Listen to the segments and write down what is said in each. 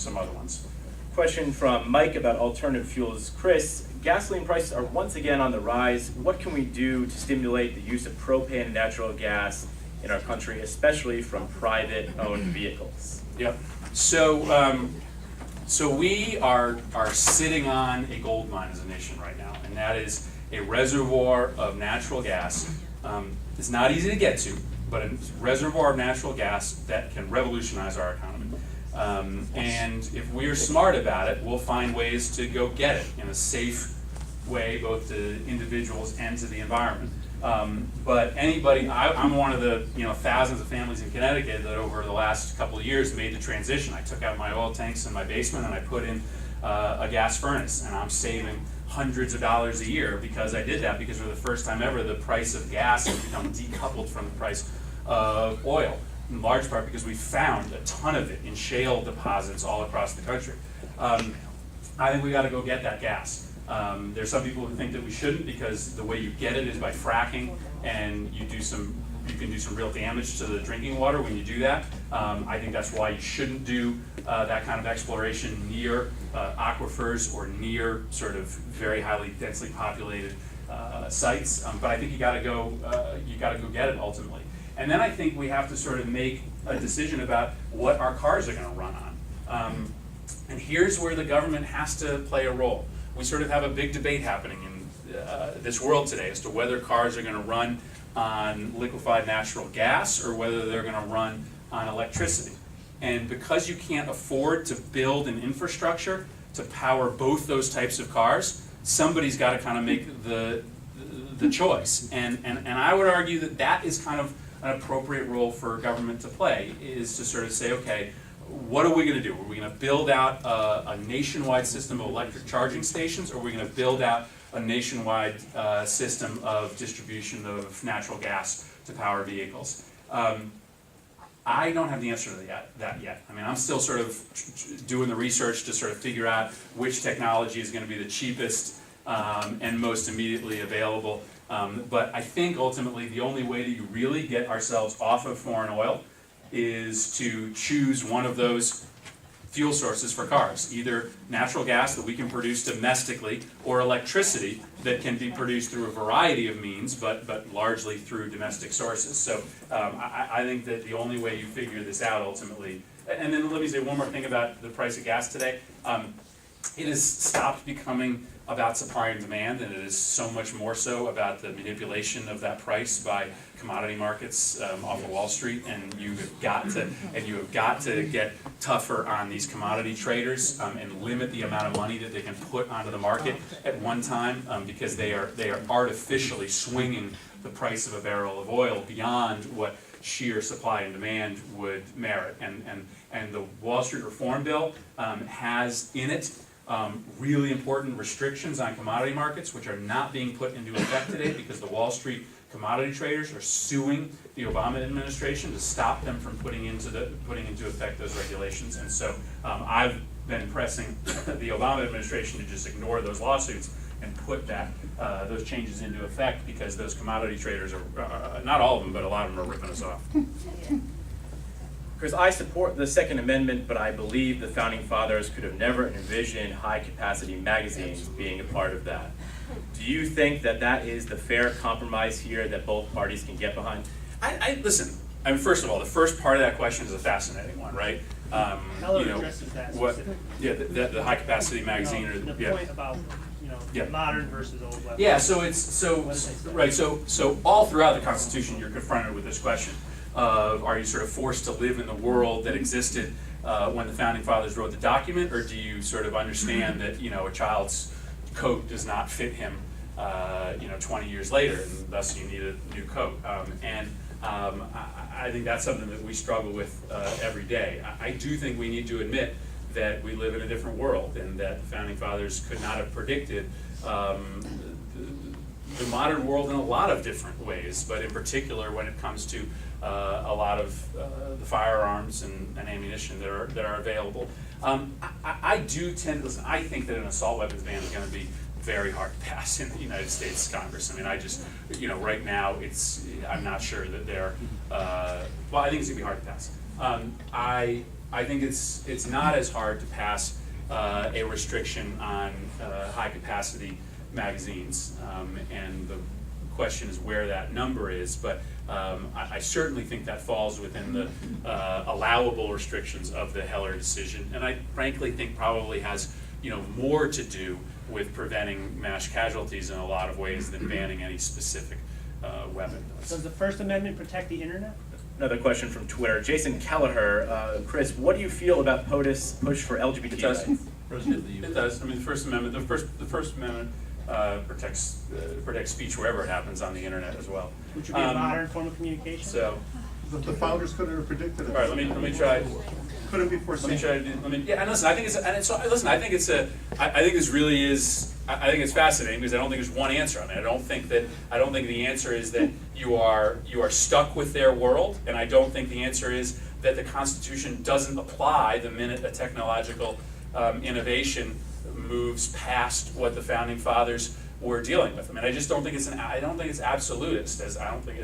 some other ones. Question from Mike about alternative fuels. Chris, gasoline prices are once again on the rise. What can we do to stimulate the use of propane and natural gas in our country, especially from private-owned vehicles? Yep. So we are sitting on a gold mine as a nation right now, and that is a reservoir of natural gas. It's not easy to get to, but a reservoir of natural gas that can revolutionize our economy. And if we're smart about it, we'll find ways to go get it in a safe way, both to individuals and to the environment. But anybody, I'm one of the thousands of families in Connecticut that over the last couple of years made the transition. I took out my oil tanks in my basement and I put in a gas furnace, and I'm saving hundreds of dollars a year because I did that, because for the first time ever the price of gas has become decoupled from the price of oil, in large part because we found a ton of it in shale deposits all across the country. I think we got to go get that gas. There's some people who think that we shouldn't, because the way you get it is by fracking, and you can do some real damage to the drinking water when you do that. I think that's why you shouldn't do that kind of exploration near aquifers or near sort of very highly densely populated sites. But I think you got to go get it ultimately. And then I think we have to sort of make a decision about what our cars are going to run on. And here's where the government has to play a role. We sort of have a big debate happening in this world today as to whether cars are going to run on liquefied natural gas or whether they're going to run on electricity. And because you can't afford to build an infrastructure to power both those types of cars, somebody's got to kind of make the choice. And I would argue that that is kind of an appropriate role for government to play, is to sort of say, okay, what are we going to do? Are we going to build out a nationwide system of electric charging stations, or are we going to build out a nationwide system of distribution of natural gas to power vehicles? I don't have the answer to that yet. I mean, I'm still sort of doing the research to sort of figure out which technology is going to be the cheapest and most immediately available. But I think ultimately the only way that you really get ourselves off of foreign oil is to choose one of those fuel sources for cars, either natural gas that we can produce domestically or electricity that can be produced through a variety of means, but largely through domestic sources. So I think that the only way you figure this out ultimately, and then let me say one more thing about the price of gas today. It has stopped becoming about supply and demand, and it is so much more so about the manipulation of that price by commodity markets off of Wall Street. And you have got to get tougher on these commodity traders and limit the amount of money that they can put onto the market at one time, because they are artificially swinging the price of a barrel of oil beyond what sheer supply and demand would merit. And the Wall Street Reform Bill has in it really important restrictions on commodity markets, which are not being put into effect today because the Wall Street commodity traders are suing the Obama administration to stop them from putting into effect those regulations. And so I've been pressing the Obama administration to just ignore those lawsuits and put those changes into effect, because those commodity traders are, not all of them, but a lot of them are ripping us off. Because I support the Second Amendment, but I believe the Founding Fathers could have never envisioned high-capacity magazines being a part of that. Do you think that that is the fair compromise here that both parties can get behind? Listen, I mean, first of all, the first part of that question is a fascinating one, right? Heller addresses that specifically. The high-capacity magazine, the point about modern versus old weapons. Yeah, so all throughout the Constitution, you're confronted with this question of, are you sort of forced to live in the world that existed when the Founding Fathers wrote the document, or do you sort of understand that a child's coat does not fit him 20 years later, and thus you need a new coat? I think that's something that we struggle with every day. I do think we need to admit that we live in a different world, and that the Founding Fathers could not have predicted the modern world in a lot of different ways, but in particular when it comes to a lot of the firearms and ammunition that are available. I do tend to listen. I think that an assault weapons ban is going to be very hard to pass in the United States Congress. I mean, I just, right now I'm not sure that they're, I think it's going to be hard to pass. I think it's not as hard to pass a restriction on high-capacity magazines, and the question is where that number is, but I certainly think that falls within the allowable restrictions of the Heller decision, and I frankly think probably has more to do with preventing mass casualties in a lot of ways than banning any specific weapon does. Does the First Amendment protect the internet? Another question from Twitter. Jason Kelleher, Chris, what do you feel about POTUS push for LGBT It does. rights? It does. I mean, the First Amendment. The First Amendment protects speech wherever it happens on the internet as well. Which would be a modern form of communication? So, The founders couldn't have predicted it. all right. Let me try. Couldn't be Let foreseen. me try to do. Yeah, and listen. I think this really is. I think it's fascinating because I don't think there's one answer. I mean, I don't think the answer is that you are stuck with their world, and I don't think the answer is that the Constitution doesn't apply the minute a technological innovation moves past what the founding fathers were dealing with. I mean, I just don't think I don't think it's absolutist, as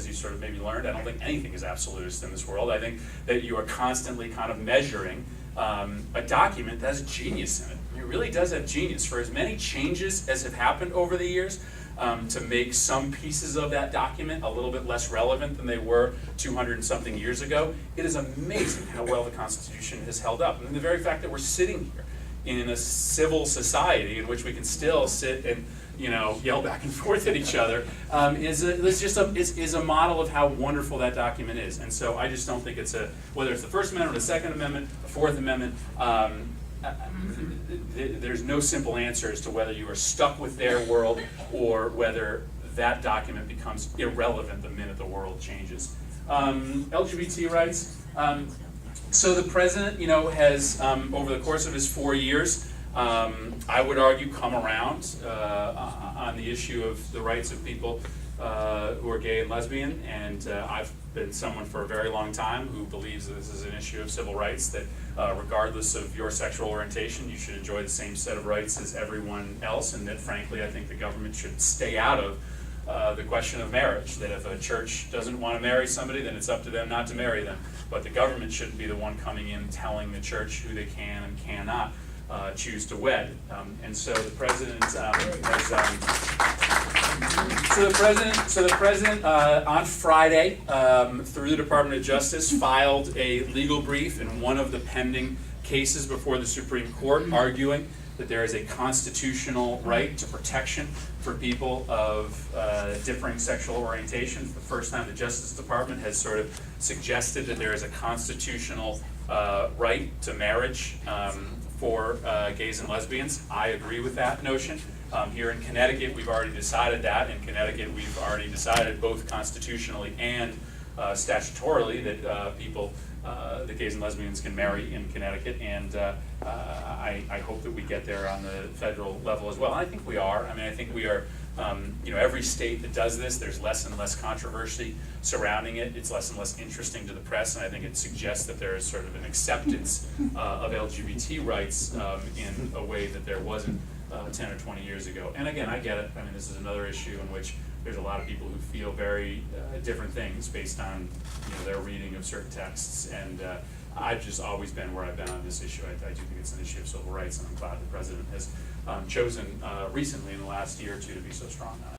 you sort of maybe learned, I don't think anything is absolutist in this world. I think that you are constantly kind of measuring a document that has genius in it. It really does have genius. For as many changes as have happened over the years, to make some pieces of that document a little bit less relevant than they were 200 and something years ago, it is amazing how well the Constitution has held up. And the very fact that we're sitting here in a civil society in which we can still sit and yell back and forth at each other is a model of how wonderful that document is. And so I just don't think whether it's the First Amendment or the Second Amendment, the Fourth Amendment, there's no simple answer as to whether you are stuck with their world or whether that document becomes irrelevant the minute the world changes. LGBT rights. So the president, has over the course of his 4 years, I would argue, come around on the issue of the rights of people who are gay and lesbian, and I've been someone for a very long time who believes that this is an issue of civil rights, that regardless of your sexual orientation, you should enjoy the same set of rights as everyone else, and that frankly I think the government should stay out of the question of marriage, that if a church doesn't want to marry somebody, then it's up to them not to marry them, but the government shouldn't be the one coming in telling the church who they can and cannot choose to wed. And so the president on Friday, through the Department of Justice, filed a legal brief in one of the pending cases before the Supreme Court, arguing that there is a constitutional right to protection for people of differing sexual orientation. For the first time, the Justice Department has sort of suggested that there is a constitutional right to marriage for gays and lesbians. I agree with that notion. Here in Connecticut, we've already decided that. In Connecticut, we've already decided both constitutionally and statutorily that that gays and lesbians can marry in Connecticut, and I hope that we get there on the federal level as well. And I think we are. I mean, I think we are. Every state that does this, there's less and less controversy surrounding it. It's less and less interesting to the press, and I think it suggests that there is sort of an acceptance of LGBT rights in a way that there wasn't 10 or 20 years ago. And again, I get it. I mean, this is another issue in which there's a lot of people who feel very different things based on their reading of certain texts, and I've just always been where I've been on this issue. I do think it's an issue of civil rights, and I'm glad the president has chosen recently in the last year or two to be so strong on it.